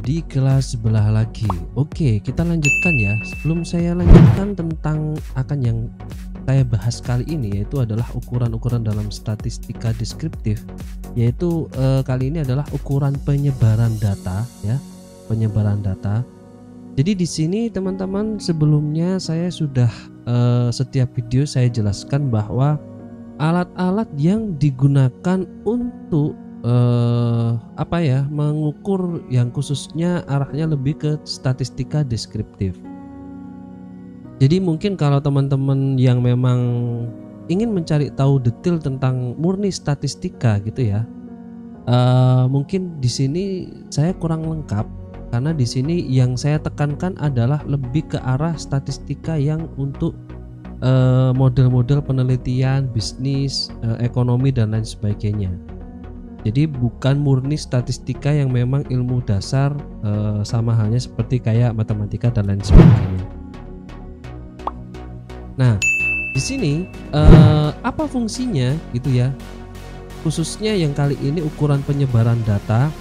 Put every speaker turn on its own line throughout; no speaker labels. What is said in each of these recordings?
di kelas sebelah lagi. Oke, kita lanjutkan ya. Sebelum saya lanjutkan tentang yang saya bahas kali ini, yaitu adalah ukuran-ukuran dalam statistika deskriptif, yaitu kali ini adalah ukuran penyebaran data ya, penyebaran data. Jadi di sini teman-teman, sebelumnya saya sudah setiap video saya jelaskan bahwa alat-alat yang digunakan untuk mengukur yang khususnya arahnya lebih ke statistika deskriptif. Jadi mungkin kalau teman-teman yang memang ingin mencari tahu detail tentang murni statistika gitu ya, mungkin di sini saya kurang lengkap, karena di sini yang saya tekankan adalah lebih ke arah statistika yang untuk model-model penelitian, bisnis, ekonomi dan lain sebagainya. Jadi bukan murni statistika yang memang ilmu dasar, sama halnya seperti kayak matematika dan lain sebagainya. Nah, di sini apa fungsinya gitu ya? Khususnya yang kali ini ukuran penyebaran data.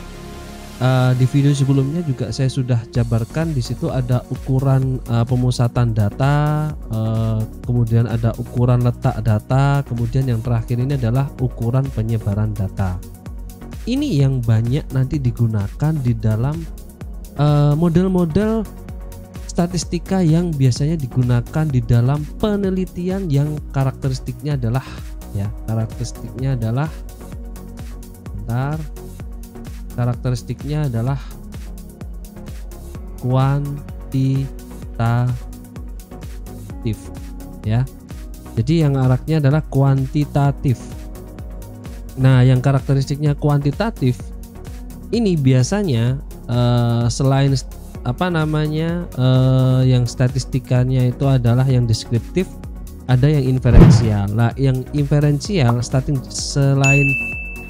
Di video sebelumnya juga saya sudah jabarkan, di situ ada ukuran pemusatan data, kemudian ada ukuran letak data, kemudian yang terakhir ini adalah ukuran penyebaran data. Ini yang banyak nanti digunakan di dalam model-model statistika yang biasanya digunakan di dalam penelitian yang karakteristiknya adalah kuantitatif ya. Jadi yang araknya adalah kuantitatif. Nah, yang karakteristiknya kuantitatif ini biasanya selain yang statistikanya itu adalah yang deskriptif, ada yang inferensial. Nah, yang inferensial selain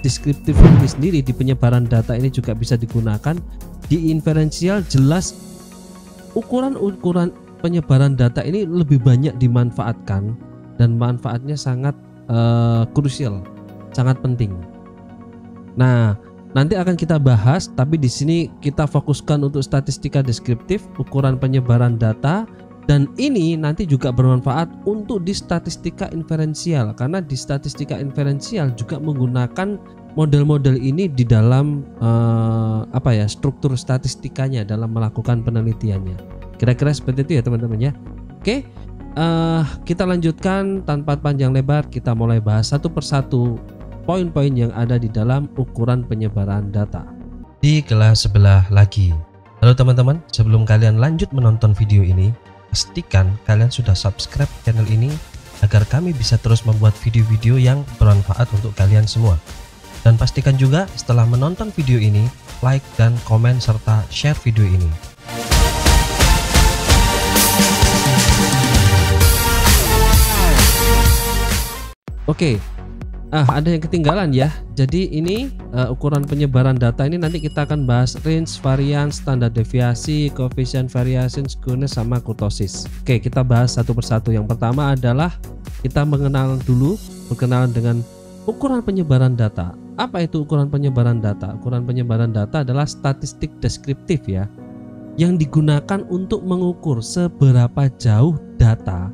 deskriptif ini sendiri di penyebaran data ini juga bisa digunakan. Di inferensial jelas ukuran-ukuran penyebaran data ini lebih banyak dimanfaatkan dan manfaatnya sangat krusial, sangat penting. Nah, nanti akan kita bahas, tapi di sini kita fokuskan untuk statistika deskriptif, ukuran penyebaran data, dan ini nanti juga bermanfaat untuk di statistika inferensial, karena di statistika inferensial juga menggunakan model-model ini di dalam struktur statistikanya dalam melakukan penelitiannya. Kira-kira seperti itu ya teman-teman ya. Oke, kita lanjutkan tanpa panjang lebar, kita mulai bahas satu persatu poin-poin yang ada di dalam ukuran penyebaran data di kelas sebelah lagi. Halo teman-teman, sebelum kalian lanjut menonton video ini, pastikan kalian sudah subscribe channel ini agar kami bisa terus membuat video-video yang bermanfaat untuk kalian semua. Dan pastikan juga setelah menonton video ini, like dan komen serta share video ini. Oke. Ada yang ketinggalan ya. Jadi ini ukuran penyebaran data ini nanti kita akan bahas range, variance, standar deviasi, koefisien variation, skewness sama kurtosis. Oke, kita bahas satu persatu. Yang pertama adalah kita berkenalan dengan ukuran penyebaran data. Apa itu ukuran penyebaran data? Ukuran penyebaran data adalah statistik deskriptif ya, yang digunakan untuk mengukur seberapa jauh data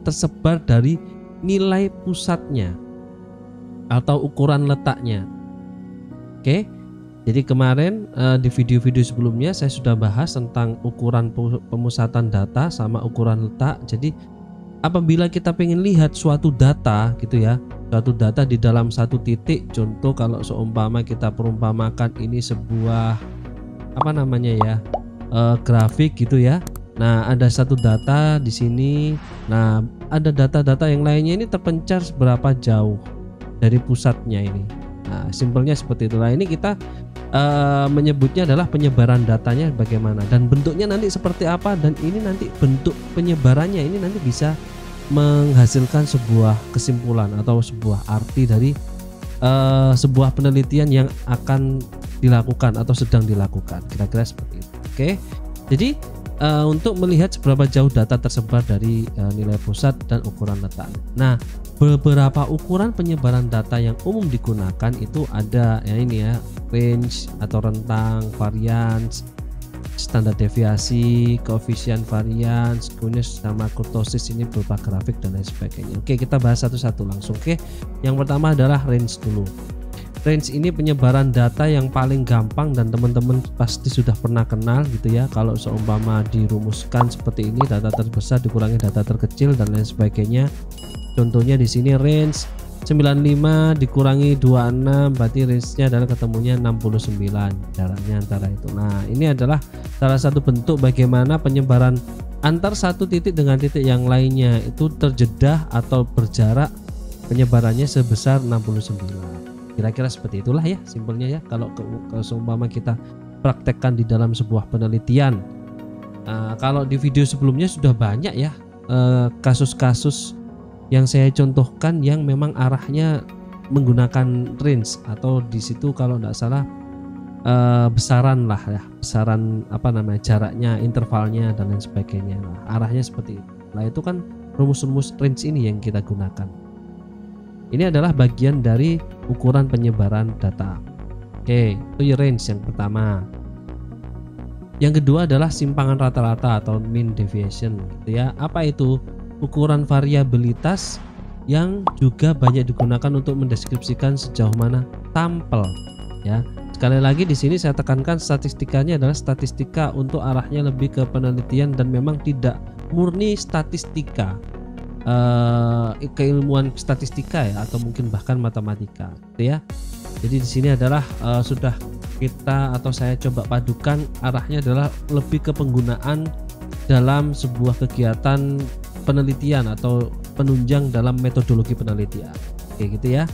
tersebar dari nilai pusatnya atau ukuran letaknya. Oke, jadi kemarin di video-video sebelumnya saya sudah bahas tentang ukuran pemusatan data sama ukuran letak. Jadi apabila kita ingin lihat suatu data gitu ya, suatu data di dalam satu titik, contoh kalau seumpama kita perumpamakan ini sebuah grafik gitu ya. Nah, ada satu data di sini. Nah, ada data-data yang lainnya ini terpencar seberapa jauh dari pusatnya ini. Nah, simpelnya seperti itulah. Ini kita menyebutnya adalah penyebaran datanya bagaimana dan bentuknya nanti seperti apa, dan ini nanti bentuk penyebarannya ini nanti bisa menghasilkan sebuah kesimpulan atau sebuah arti dari sebuah penelitian yang akan dilakukan atau sedang dilakukan. Kira-kira seperti itu. Oke. Jadi untuk melihat seberapa jauh data tersebar dari nilai pusat dan ukuran letak. Nah, beberapa ukuran penyebaran data yang umum digunakan itu ada ya ini ya, range atau rentang, variance, standar deviasi, koefisien varians, kemudian sama kurtosis, ini berupa grafik dan lain sebagainya. Oke, kita bahas satu-satu langsung. Oke, yang pertama adalah range dulu. Range ini penyebaran data yang paling gampang dan teman-teman pasti sudah pernah kenal gitu ya. Kalau seumpama dirumuskan seperti ini, data terbesar dikurangi data terkecil dan lain sebagainya. Contohnya di sini range 95 dikurangi 26, berarti range-nya adalah ketemunya 69, jaraknya antara itu. Nah, ini adalah salah satu bentuk bagaimana penyebaran antar satu titik dengan titik yang lainnya itu terjedah atau berjarak penyebarannya sebesar 69. Kira-kira seperti itulah ya simpelnya ya, kalau seumpama kita praktekkan di dalam sebuah penelitian. Kalau di video sebelumnya sudah banyak ya kasus-kasus yang saya contohkan yang memang arahnya menggunakan range, atau di situ kalau tidak salah besaran lah ya, besaran apa namanya, jaraknya, intervalnya dan lain sebagainya. Nah, arahnya seperti itu. Nah, itu kan rumus-rumus range ini yang kita gunakan. Ini adalah bagian dari ukuran penyebaran data. Oke, itu range yang pertama. Yang kedua adalah simpangan rata-rata atau mean deviation gitu ya. Apa itu? Ukuran variabilitas yang juga banyak digunakan untuk mendeskripsikan sejauh mana sampel ya. Sekali lagi di sini saya tekankan, statistikanya adalah statistika untuk arahnya lebih ke penelitian dan memang tidak murni statistika. Keilmuan statistika ya, atau mungkin bahkan matematika gitu ya. Jadi di sini adalah sudah kita atau saya coba padukan, arahnya adalah lebih ke penggunaan dalam sebuah kegiatan penelitian atau penunjang dalam metodologi penelitian. Oke gitu ya.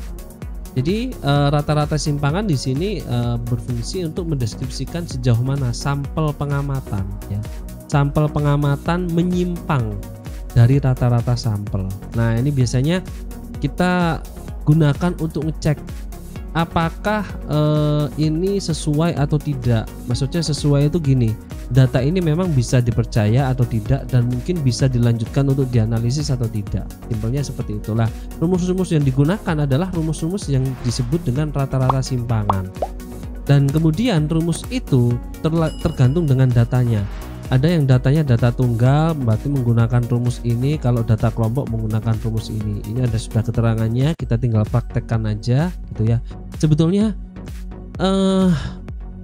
Jadi rata-rata simpangan di sini berfungsi untuk mendeskripsikan sejauh mana sampel pengamatan ya. Sampel pengamatan menyimpang dari rata-rata sampel. Nah, ini biasanya kita gunakan untuk ngecek apakah ini sesuai atau tidak. Maksudnya sesuai itu gini, data ini memang bisa dipercaya atau tidak, dan mungkin bisa dilanjutkan untuk dianalisis atau tidak. Simpelnya seperti itulah. Rumus-rumus yang digunakan adalah rumus-rumus yang disebut dengan rata-rata simpangan. Dan kemudian rumus itu tergantung dengan datanya. Ada yang datanya data tunggal, berarti menggunakan rumus ini. Kalau data kelompok menggunakan rumus ini. Ini ada sudah keterangannya, kita tinggal praktekkan aja gitu ya. Sebetulnya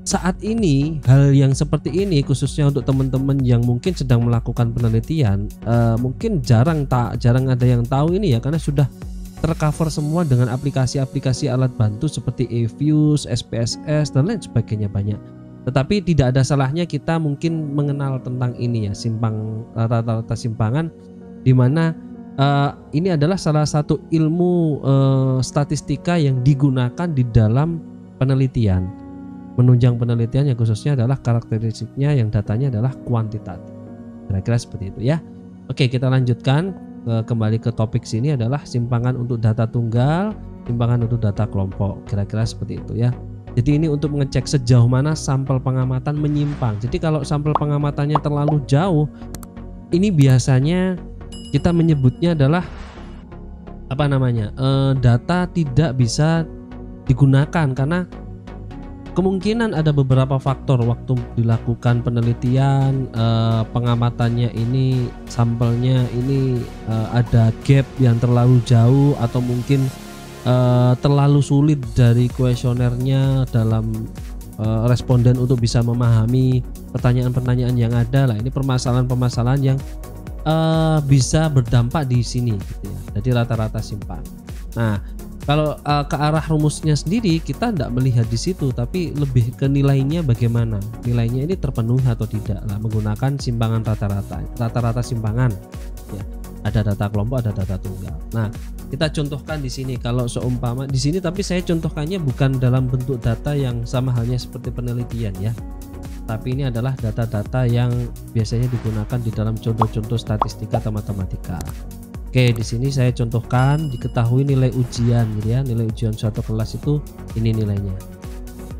saat ini hal yang seperti ini khususnya untuk teman-teman yang mungkin sedang melakukan penelitian, mungkin jarang ada yang tahu ini ya, karena sudah tercover semua dengan aplikasi-aplikasi alat bantu seperti eViews, SPSS dan lain sebagainya banyak. Tetapi tidak ada salahnya kita mungkin mengenal tentang ini ya, rata-rata simpangan, di mana ini adalah salah satu ilmu statistika yang digunakan di dalam penelitian, menunjang penelitian yang khususnya adalah karakteristiknya yang datanya adalah kuantitatif. Kira-kira seperti itu ya. Oke, kita lanjutkan kembali ke topik sini adalah simpangan untuk data tunggal, simpangan untuk data kelompok. Kira-kira seperti itu ya. Jadi ini untuk mengecek sejauh mana sampel pengamatan menyimpang. Jadi kalau sampel pengamatannya terlalu jauh, ini biasanya kita menyebutnya adalah apa namanya, data tidak bisa digunakan, karena kemungkinan ada beberapa faktor waktu dilakukan penelitian, pengamatannya ini, sampelnya ini ada gap yang terlalu jauh, atau mungkin terlalu sulit dari kuesionernya dalam responden untuk bisa memahami pertanyaan-pertanyaan yang ada. Lah, ini permasalahan-permasalahan yang bisa berdampak di sini gitu ya. Jadi rata-rata simpan. Nah, kalau ke arah rumusnya sendiri kita tidak melihat di situ, tapi lebih ke nilainya, bagaimana nilainya ini terpenuhi atau tidak lah, menggunakan simpangan rata-rata simpangan ya. Ada data kelompok, ada data tunggal. Nah, kita contohkan di sini. Kalau seumpama di sini, tapi saya contohkannya bukan dalam bentuk data yang sama halnya seperti penelitian ya, tapi ini adalah data-data yang biasanya digunakan di dalam contoh-contoh statistika atau matematika. Oke, di sini saya contohkan, diketahui nilai ujian gitu ya. Nilai ujian suatu kelas itu ini nilainya.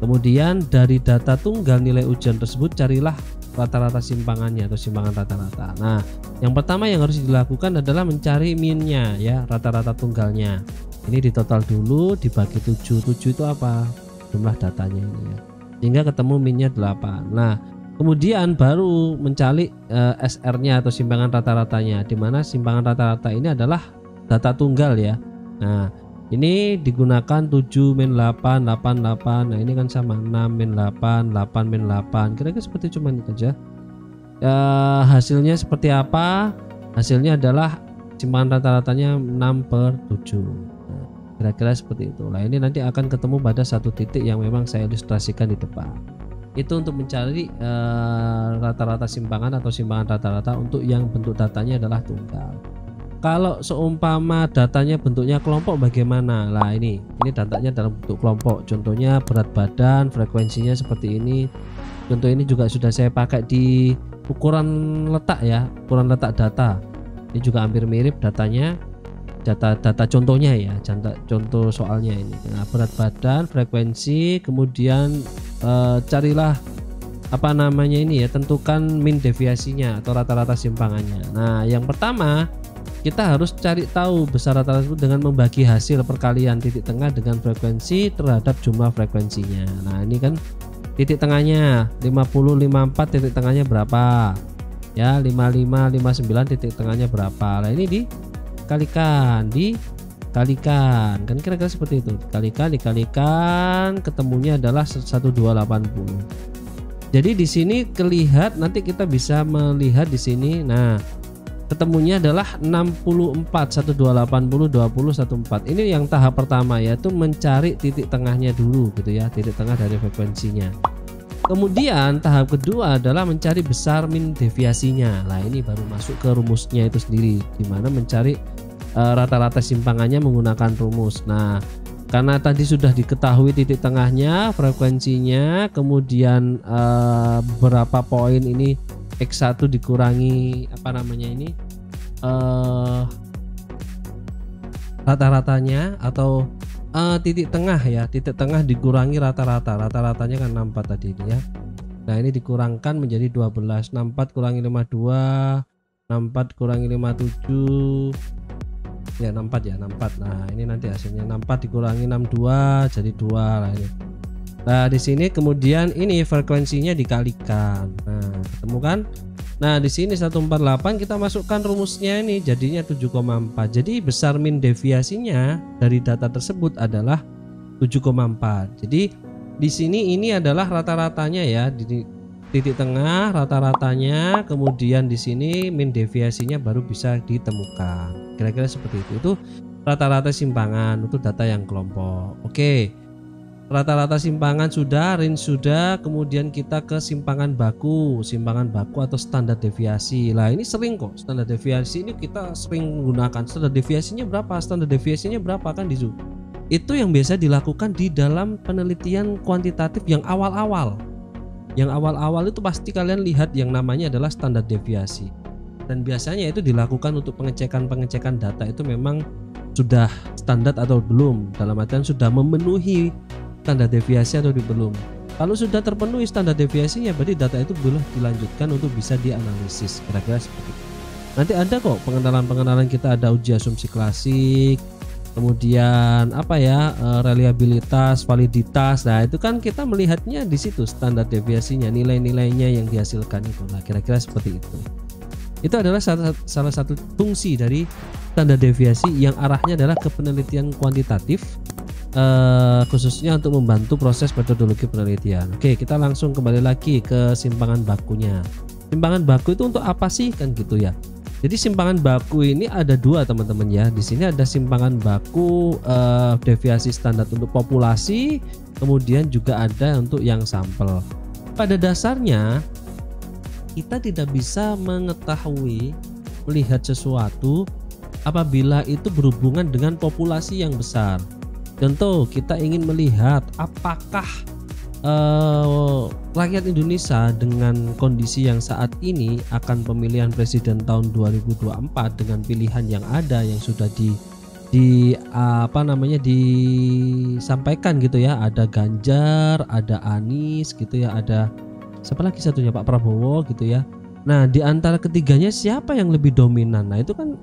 Kemudian dari data tunggal nilai ujian tersebut carilah rata-rata simpangannya atau simpangan rata-rata. Nah, yang pertama yang harus dilakukan adalah mencari minnya ya, rata-rata tunggalnya. Ini di total dulu dibagi 7. 7 itu apa? Jumlah datanya ini ya. Sehingga ketemu minnya 8. Nah, kemudian baru mencari SR-nya atau simpangan rata-ratanya, di mana simpangan rata-rata ini adalah data tunggal ya. Nah, ini digunakan 7 min 8 8 8. Nah, ini kan sama 6 min 8 8 min 8. Kira-kira seperti cuman itu aja. Hasilnya seperti apa? Hasilnya adalah simpangan rata-ratanya 6/7. Nah, kira-kira seperti itu. Nah, ini nanti akan ketemu pada satu titik yang memang saya ilustrasikan di depan. Itu untuk mencari rata-rata simpangan atau simpangan rata-rata untuk yang bentuk datanya adalah tunggal. Kalau seumpama datanya bentuknya kelompok bagaimana? Nah, ini datanya dalam bentuk kelompok. Contohnya berat badan, frekuensinya seperti ini. Contoh ini juga sudah saya pakai di ukuran letak ya, ukuran letak data. Ini juga hampir mirip datanya, data contohnya ya, contoh soalnya ini. Nah, berat badan, frekuensi, kemudian carilah apa namanya ini ya, tentukan min deviasinya atau rata-rata simpangannya. Nah, yang pertama kita harus cari tahu besar rata-rata tersebut dengan membagi hasil perkalian titik tengah dengan frekuensi terhadap jumlah frekuensinya. Nah, ini kan titik tengahnya 50 54, titik tengahnya berapa ya, 55 59, titik tengahnya berapa. Nah, ini dikalikan kan kira-kira seperti itu, dikalikan ketemunya adalah 1280. Jadi di sini kelihatan, nanti kita bisa melihat di sini. Nah, ketemunya adalah 64 1280 20 14. Ini yang tahap pertama, yaitu mencari titik tengahnya dulu gitu ya, titik tengah dari frekuensinya. Kemudian tahap kedua adalah mencari besar min deviasinya. Nah, ini baru masuk ke rumusnya itu sendiri, dimana mencari rata-rata simpangannya menggunakan rumus. Nah, karena tadi sudah diketahui titik tengahnya, frekuensinya, kemudian berapa poin ini X1 dikurangi apa namanya ini rata-ratanya atau titik tengah ya, titik tengah dikurangi rata-ratanya kan 64 tadi ini ya. Nah, ini dikurangkan menjadi 12. 64 kurangi 52, 64 kurangi 57 ya, 64 ya, 64. Nah, ini nanti hasilnya 64 dikurangi 62 jadi 2 lah ini. Nah, di sini kemudian ini frekuensinya dikalikan. Nah, ketemu kan? Nah, di sini 148 kita masukkan rumusnya ini jadinya 7,4. Jadi besar min deviasinya dari data tersebut adalah 7,4. Jadi di sini ini adalah rata-ratanya ya, di titik tengah rata-ratanya, kemudian di sini min deviasinya baru bisa ditemukan. Kira-kira seperti itu. Itu rata-rata simpangan untuk data yang kelompok. Oke. Rata-rata simpangan sudah, range sudah, kemudian kita ke simpangan baku atau standar deviasi. Lah, ini sering kok standar deviasi ini kita sering menggunakan. Standar deviasinya berapa? Standar deviasinya berapa kan di Zoom? Itu yang biasa dilakukan di dalam penelitian kuantitatif yang awal-awal. Yang awal-awal itu pasti kalian lihat yang namanya adalah standar deviasi. Dan biasanya itu dilakukan untuk pengecekan data itu memang sudah standar atau belum, dalam artian sudah memenuhi standar deviasi atau belum. Kalau sudah terpenuhi standar deviasinya, berarti data itu boleh dilanjutkan untuk bisa dianalisis. Kira-kira seperti itu. Nanti ada kok pengenalan kita, ada uji asumsi klasik, kemudian apa ya, reliabilitas, validitas. Nah, itu kan kita melihatnya di situ standar deviasinya, nilai-nilainya yang dihasilkan itu. Nah, kira-kira seperti itu. Itu adalah salah satu fungsi dari standar deviasi yang arahnya adalah ke penelitian kuantitatif, khususnya untuk membantu proses metodologi penelitian. Oke, kita langsung kembali lagi ke simpangan bakunya. Simpangan baku itu untuk apa sih kan gitu ya. Jadi simpangan baku ini ada dua teman-teman ya. Di sini ada simpangan baku deviasi standar untuk populasi, kemudian juga ada untuk yang sampel. Pada dasarnya kita tidak bisa mengetahui, melihat sesuatu apabila itu berhubungan dengan populasi yang besar. Contoh, kita ingin melihat apakah rakyat Indonesia dengan kondisi yang saat ini akan pemilihan presiden tahun 2024 dengan pilihan yang ada yang sudah disampaikan gitu ya, ada Ganjar, ada Anies gitu ya, ada siapa lagi satunya, Pak Prabowo gitu ya. Nah, di antara ketiganya siapa yang lebih dominan? Nah, itu kan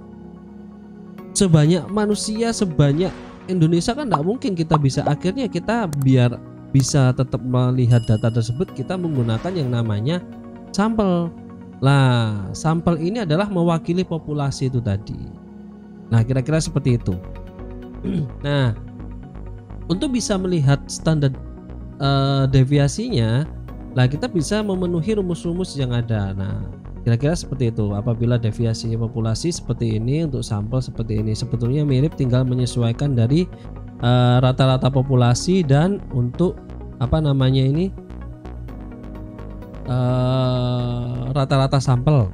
sebanyak manusia, sebanyak Indonesia kan nggak mungkin kita bisa. Akhirnya kita biar bisa tetap melihat data tersebut, kita menggunakan yang namanya sampel. Lah, sampel ini adalah mewakili populasi itu tadi. Nah, kira-kira seperti itu. Nah, untuk bisa melihat standar deviasinya, lah kita bisa memenuhi rumus-rumus yang ada. Nah, kira-kira seperti itu. Apabila deviasinya populasi seperti ini, untuk sampel seperti ini, sebetulnya mirip, tinggal menyesuaikan dari rata-rata populasi dan untuk apa namanya ini rata-rata sampel.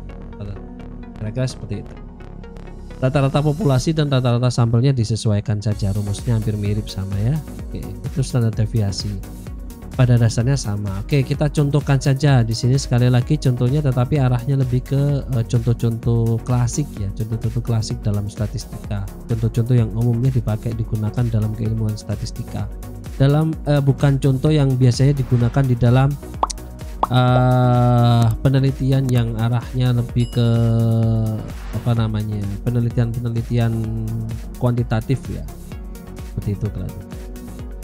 Kira-kira seperti itu. Rata-rata populasi dan rata-rata sampelnya disesuaikan saja, rumusnya hampir mirip sama ya. Oke, itu standar deviasi. Pada dasarnya sama. Oke, kita contohkan saja di sini sekali lagi contohnya, tetapi arahnya lebih ke contoh-contoh klasik ya, contoh-contoh klasik dalam statistika, contoh-contoh yang umumnya digunakan dalam keilmuan statistika. Dalam bukan contoh yang biasanya digunakan di dalam penelitian yang arahnya lebih ke apa namanya, penelitian kuantitatif ya, seperti itu kan.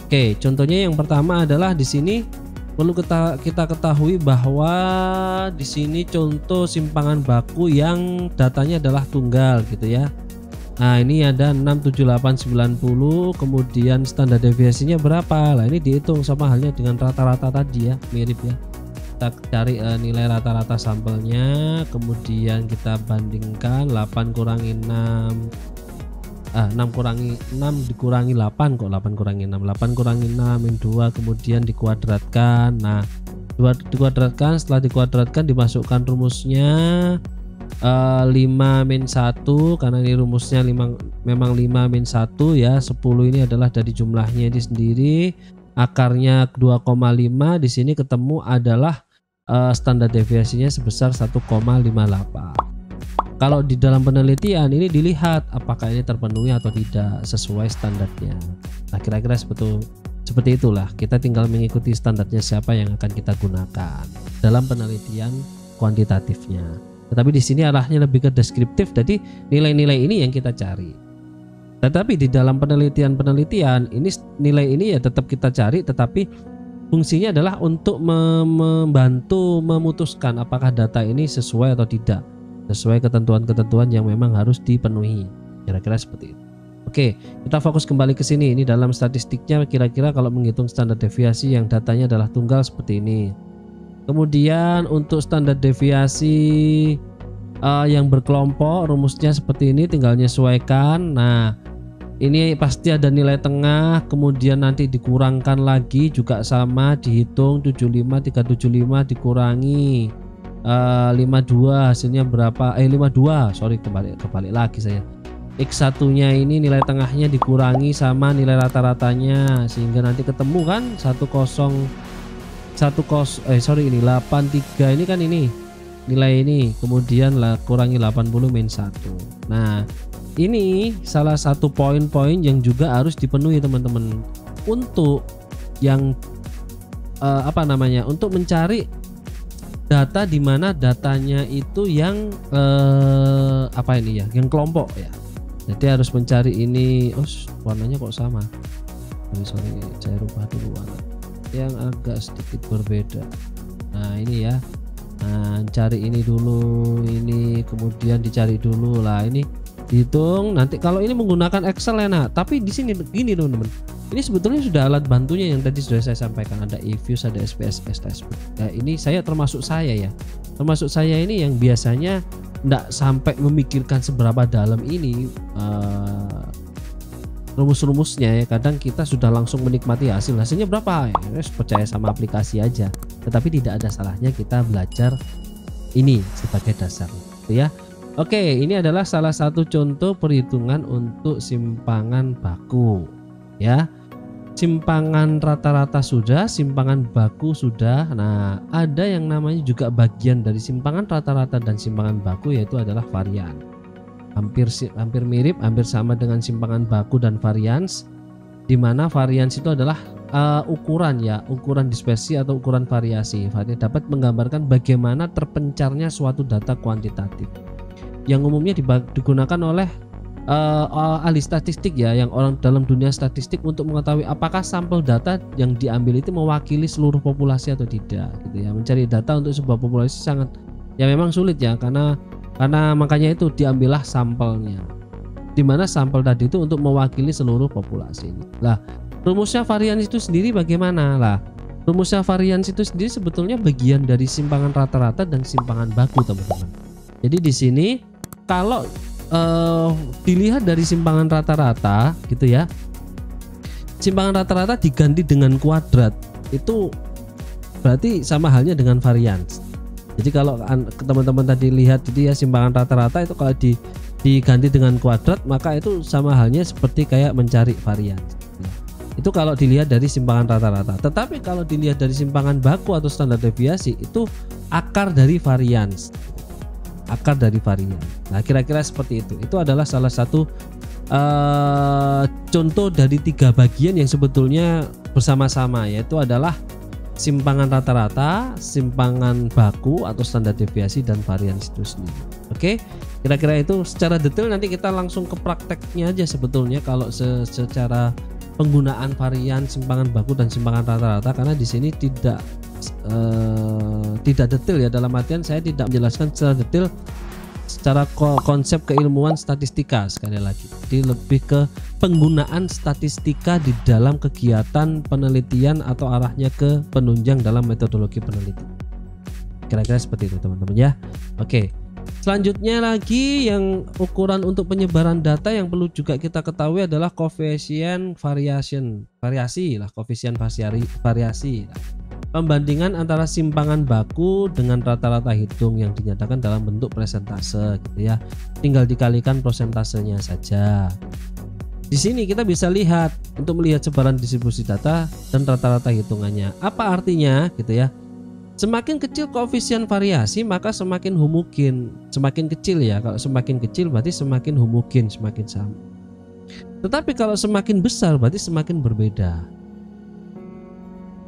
Oke, contohnya yang pertama adalah di sini perlu kita ketahui bahwa di sini contoh simpangan baku yang datanya adalah tunggal gitu ya. Nah, ini ada 67890, kemudian standar deviasinya berapa? Lah, ini dihitung sama halnya dengan rata-rata tadi ya, mirip ya. Kita cari nilai rata-rata sampelnya, kemudian kita bandingkan 8 kurangi 6 kurangi 6 dikurangi 8 kok, 8 kurangi 6, 8 kurangi 6 min 2, kemudian dikuadratkan. Nah, dikuadratkan, setelah dikuadratkan dimasukkan rumusnya 5 min 1, karena ini rumusnya memang 5 min 1 ya. 10 ini adalah dari jumlahnya ini sendiri, akarnya 2,5, di sini ketemu adalah standar deviasinya sebesar 1,58. Kalau di dalam penelitian ini dilihat apakah ini terpenuhi atau tidak sesuai standarnya. Nah, kira-kira seperti itulah. Kita tinggal mengikuti standarnya siapa yang akan kita gunakan dalam penelitian kuantitatifnya. Tetapi di sini arahnya lebih ke deskriptif, jadi nilai-nilai ini yang kita cari. Tetapi di dalam penelitian ini nilai ini ya tetap kita cari, tetapi fungsinya adalah untuk membantu memutuskan apakah data ini sesuai atau tidak, sesuai ketentuan-ketentuan yang memang harus dipenuhi. Kira-kira seperti itu. Oke, kita fokus kembali ke sini. Ini dalam statistiknya kira-kira kalau menghitung standar deviasi yang datanya adalah tunggal seperti ini. Kemudian untuk standar deviasi yang berkelompok, rumusnya seperti ini, tinggal menyesuaikan. Nah, ini pasti ada nilai tengah, kemudian nanti dikurangkan lagi juga sama, dihitung 75 375 dikurangi 52, hasilnya berapa? 52, sorry, kebalik lagi saya. X1 nya ini nilai tengahnya dikurangi sama nilai rata-ratanya, sehingga nanti ketemu kan 83 ini kan ini nilai ini, kemudian kurangi 80 min 1. Nah, ini salah satu poin-poin yang juga harus dipenuhi teman-teman untuk yang untuk mencari data di mana datanya itu yang yang kelompok ya. Jadi harus mencari ini. Warnanya kok sama. Sorry, saya rubah dulu warna yang agak sedikit berbeda. Nah, ini ya. Nah, cari ini dulu, ini kemudian dicari dulu lah, ini dihitung. Nanti kalau ini menggunakan Excel enak, tapi di sini gini teman-teman. Ini sebetulnya sudah alat bantunya yang tadi sudah saya sampaikan, ada eViews, ada SPSS dashboard. Nah, ini termasuk saya ini yang biasanya tidak sampai memikirkan seberapa dalam ini rumus-rumusnya ya. Kadang kita sudah langsung menikmati hasilnya berapa ya, percaya sama aplikasi aja. Tetapi tidak ada salahnya kita belajar ini sebagai dasar ya. Oke, ini adalah salah satu contoh perhitungan untuk simpangan baku ya. Simpangan rata-rata sudah, simpangan baku sudah. Nah, ada yang namanya juga bagian dari simpangan rata-rata dan simpangan baku, yaitu adalah varian. Hampir mirip, hampir sama dengan simpangan baku dan varians. di mana varians itu adalah ukuran ya, ukuran dispersi atau ukuran variasi. Variasi dapat menggambarkan bagaimana terpencarnya suatu data kuantitatif yang umumnya digunakan oleh ahli statistik ya, yang orang dalam dunia statistik untuk mengetahui apakah sampel data yang diambil itu mewakili seluruh populasi atau tidak gitu ya. Mencari data untuk sebuah populasi sangat ya memang sulit ya, karena makanya itu diambillah sampelnya, dimana sampel tadi itu untuk mewakili seluruh populasi ini. Lah, rumusnya varians itu sendiri bagaimana? Lah, rumusnya varians itu sendiri sebetulnya bagian dari simpangan rata-rata dan simpangan baku, teman-teman. Jadi di sini kalau dilihat dari simpangan rata-rata gitu ya, simpangan rata-rata diganti dengan kuadrat itu berarti sama halnya dengan varians. Jadi kalau teman-teman tadi lihat itu ya, simpangan rata-rata itu kalau diganti dengan kuadrat maka itu sama halnya seperti kayak mencari varians. Itu kalau dilihat dari simpangan rata-rata. Tetapi kalau dilihat dari simpangan baku atau standar deviasi itu akar dari varians. Akar dari varian. Nah, kira-kira seperti itu. Itu adalah salah satu contoh dari 3 bagian yang sebetulnya bersama-sama, yaitu adalah simpangan rata-rata, simpangan baku atau standar deviasi, dan varians itu sendiri. Oke, kira-kira itu secara detail. Nanti kita langsung ke prakteknya aja sebetulnya kalau secara penggunaan varian, simpangan baku dan simpangan rata-rata, karena di sini tidak detail ya, dalam artian saya tidak menjelaskan secara detail secara konsep keilmuan statistika sekali lagi. Jadi lebih ke penggunaan statistika di dalam kegiatan penelitian atau arahnya ke penunjang dalam metodologi penelitian. Kira-kira seperti itu teman-teman ya. Oke. Selanjutnya lagi yang ukuran untuk penyebaran data yang perlu juga kita ketahui adalah koefisien variasi lah, koefisien variasi. Pembandingan antara simpangan baku dengan rata-rata hitung yang dinyatakan dalam bentuk persentase gitu ya. Tinggal dikalikan prosentasenya saja. Di sini kita bisa lihat untuk melihat sebaran distribusi data dan rata-rata hitungannya. Apa artinya gitu ya? Semakin kecil koefisien variasi maka semakin homogen. Semakin kecil ya, kalau semakin kecil berarti semakin homogen, semakin sama. Tetapi kalau semakin besar berarti semakin berbeda.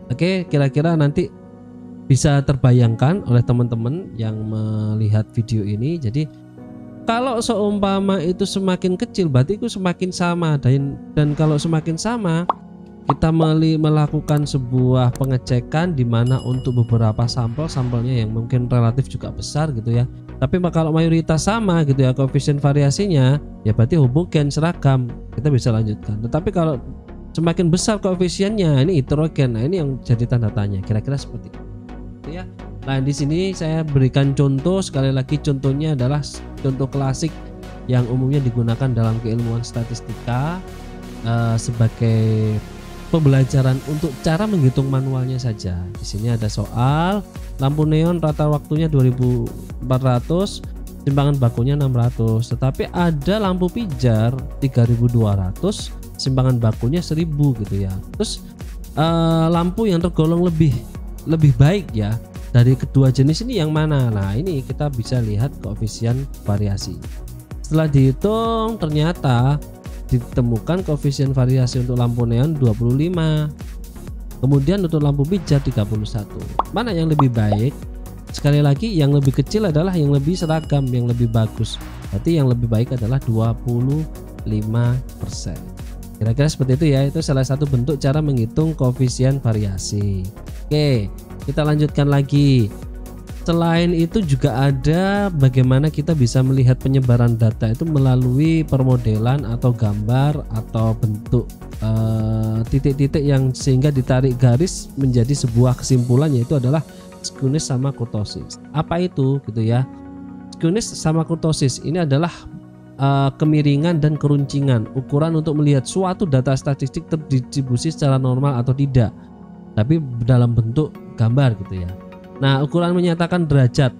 Oke, kira-kira nanti bisa terbayangkan oleh teman-teman yang melihat video ini. Jadi kalau seumpama itu semakin kecil berarti itu semakin sama, dan kalau semakin sama kita melakukan sebuah pengecekan di mana untuk beberapa sampelnya yang mungkin relatif juga besar gitu ya. Tapi kalau mayoritas sama gitu ya koefisien variasinya, ya berarti homogen, seragam, kita bisa lanjutkan. Tetapi kalau semakin besar koefisiennya, ini heterogen. Nah, ini yang jadi tanda tanya. Kira-kira seperti itu ya. Nah, di sini saya berikan contoh, sekali lagi contohnya adalah contoh klasik yang umumnya digunakan dalam keilmuan statistika sebagai pembelajaran untuk cara menghitung manualnya saja. Di sini ada soal lampu neon rata waktunya 2400, simpangan bakunya 600, tetapi ada lampu pijar 3200, simpangan bakunya 1000 gitu ya. Terus lampu yang tergolong lebih baik ya dari kedua jenis ini yang mana? Nah, ini kita bisa lihat koefisien variasi. Setelah dihitung ternyata ditemukan koefisien variasi untuk lampu neon 25, kemudian untuk lampu pijar 31. Mana yang lebih baik? Sekali lagi, yang lebih kecil adalah yang lebih seragam, yang lebih bagus. Berarti yang lebih baik adalah 25%. Kira-kira seperti itu ya. Itu salah satu bentuk cara menghitung koefisien variasi. Oke, kita lanjutkan lagi. Selain itu juga ada bagaimana kita bisa melihat penyebaran data itu melalui permodelan atau gambar atau bentuk titik-titik yang sehingga ditarik garis menjadi sebuah kesimpulan, yaitu adalah skewness sama kurtosis. Apa itu gitu ya? Skewness sama kurtosis ini adalah kemiringan dan keruncingan, ukuran untuk melihat suatu data statistik terdistribusi secara normal atau tidak, tapi dalam bentuk gambar gitu ya. Nah, ukuran menyatakan derajat.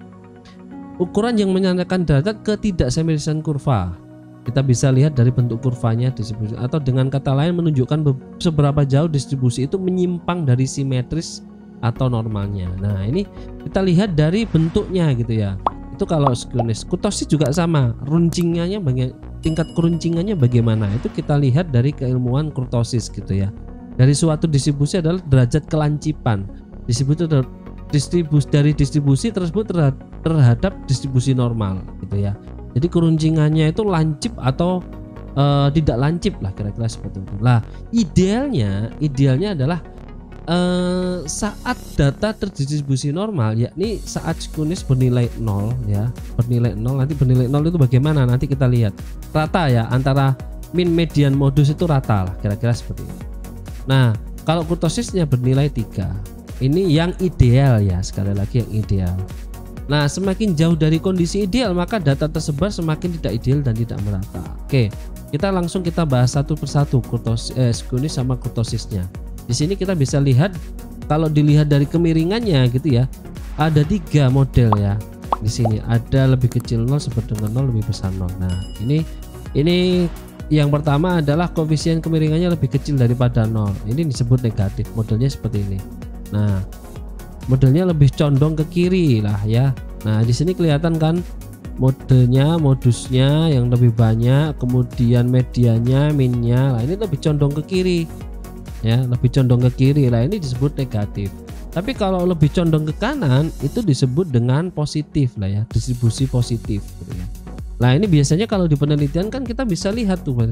Ukuran yang menyatakan derajat ketidakseriusan kurva. Kita bisa lihat dari bentuk kurvanya distribusi, atau dengan kata lain menunjukkan seberapa jauh distribusi itu menyimpang dari simetris atau normalnya. Nah, ini kita lihat dari bentuknya gitu ya. Itu kalau skewness. Kurtosis juga sama, runcingnya tingkat keruncingannya bagaimana? Itu kita lihat dari keilmuan kurtosis gitu ya. Dari suatu distribusi adalah derajat kelancipan. Distribusi tersebut terhadap distribusi normal gitu ya. Jadi keruncingannya itu lancip atau tidak lancip lah, kira-kira seperti itu. Lah idealnya adalah saat data terdistribusi normal, yakni saat skewness bernilai 0 ya, bernilai 0. Nanti bernilai 0 itu bagaimana? Nanti kita lihat rata ya, antara min, median, modus itu rata lah, kira-kira seperti itu. Nah kalau kurtosisnya bernilai 3, ini yang ideal ya, sekali lagi yang ideal. Nah semakin jauh dari kondisi ideal maka data tersebar semakin tidak ideal dan tidak merata. Oke, kita langsung bahas satu persatu skewness sama kurtosisnya. Di sini kita bisa lihat, kalau dilihat dari kemiringannya gitu ya, ada 3 model ya. Di sini ada lebih kecil 0, seperti dengan 0, lebih besar 0. Nah ini yang pertama adalah koefisien kemiringannya lebih kecil daripada 0. Ini disebut negatif, modelnya seperti ini. Nah modelnya lebih condong ke kiri lah ya. Nah di sini kelihatan kan modusnya yang lebih banyak, kemudian medianya, minnya lah, ini lebih condong ke kiri ya, lebih condong ke kiri lah, ini disebut negatif. Tapi kalau lebih condong ke kanan itu disebut dengan positif lah ya, distribusi positif gitu ya. Nah ini biasanya kalau di penelitian kan kita bisa lihat tuh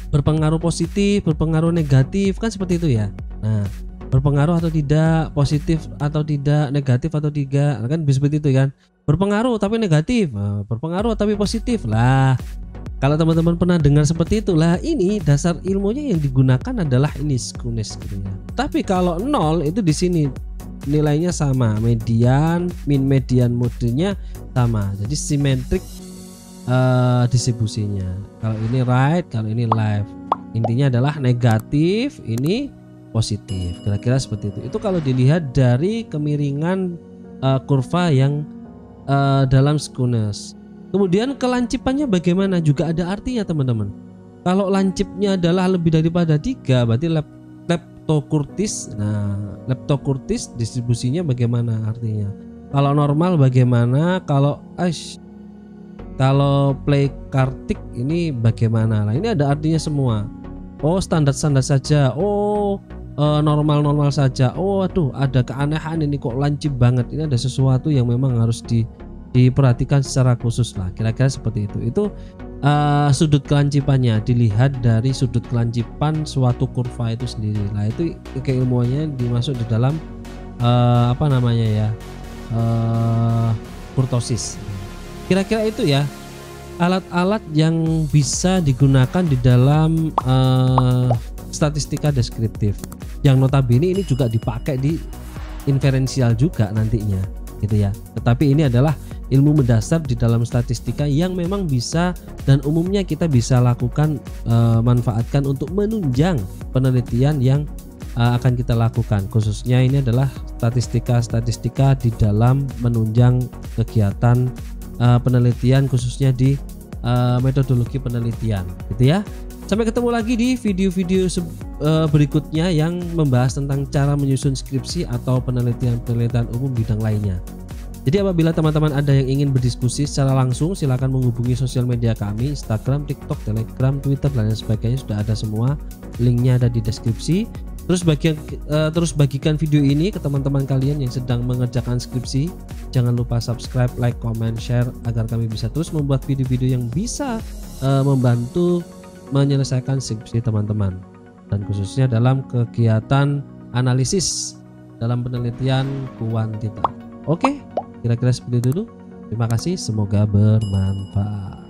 berpengaruh positif, berpengaruh negatif, kan seperti itu ya. Nah berpengaruh atau tidak, positif atau tidak, negatif atau tidak, kan seperti itu kan. Berpengaruh tapi negatif, berpengaruh tapi positif lah. Kalau teman-teman pernah dengar seperti itulah, ini dasar ilmunya yang digunakan adalah ini skewness gitu ya. Tapi kalau 0 itu di sini nilainya sama, median, min, median, modenya sama. Jadi simetrik distribusinya. Kalau ini right, kalau ini left. Intinya adalah negatif, ini positif. Kira-kira seperti itu. Itu kalau dilihat dari kemiringan kurva yang dalam skewness. Kemudian kelancipannya bagaimana, juga ada artinya teman-teman. Kalau lancipnya adalah lebih daripada 3 berarti leptokurtis. Nah leptokurtis distribusinya bagaimana artinya? Kalau normal bagaimana? Kalau plekartik ini bagaimana? Nah ini ada artinya semua. Oh standar-standar saja. Oh normal-normal saja. Oh aduh ada keanehan ini, kok lancip banget. Ini ada sesuatu yang memang harus diperhatikan secara khusus lah, kira-kira seperti itu. Itu sudut kelancipannya dilihat dari sudut kelancipan suatu kurva itu sendiri. Nah itu keilmuannya dimasuk di dalam kurtosis. Kira-kira itu ya alat-alat yang bisa digunakan di dalam statistika deskriptif, yang notabene ini juga dipakai di inferensial juga nantinya gitu ya. Tetapi ini adalah ilmu mendasar di dalam statistika yang memang bisa dan umumnya kita bisa lakukan, manfaatkan untuk menunjang penelitian yang akan kita lakukan. Khususnya ini adalah statistika di dalam menunjang kegiatan penelitian, khususnya di metodologi penelitian gitu ya. Sampai ketemu lagi di video-video berikutnya yang membahas tentang cara menyusun skripsi atau penelitian umum bidang lainnya. Jadi apabila teman-teman ada yang ingin berdiskusi secara langsung, silakan menghubungi sosial media kami, Instagram, TikTok, Telegram, Twitter dan lain sebagainya, sudah ada semua. Linknya ada di deskripsi. Terus bagikan video ini ke teman-teman kalian yang sedang mengerjakan skripsi. Jangan lupa subscribe, like, comment, share agar kami bisa terus membuat video-video yang bisa membantu menyelesaikan skripsi teman-teman, dan khususnya dalam kegiatan analisis dalam penelitian kuantitas. Oke, kira-kira seperti itu dulu. Terima kasih, semoga bermanfaat.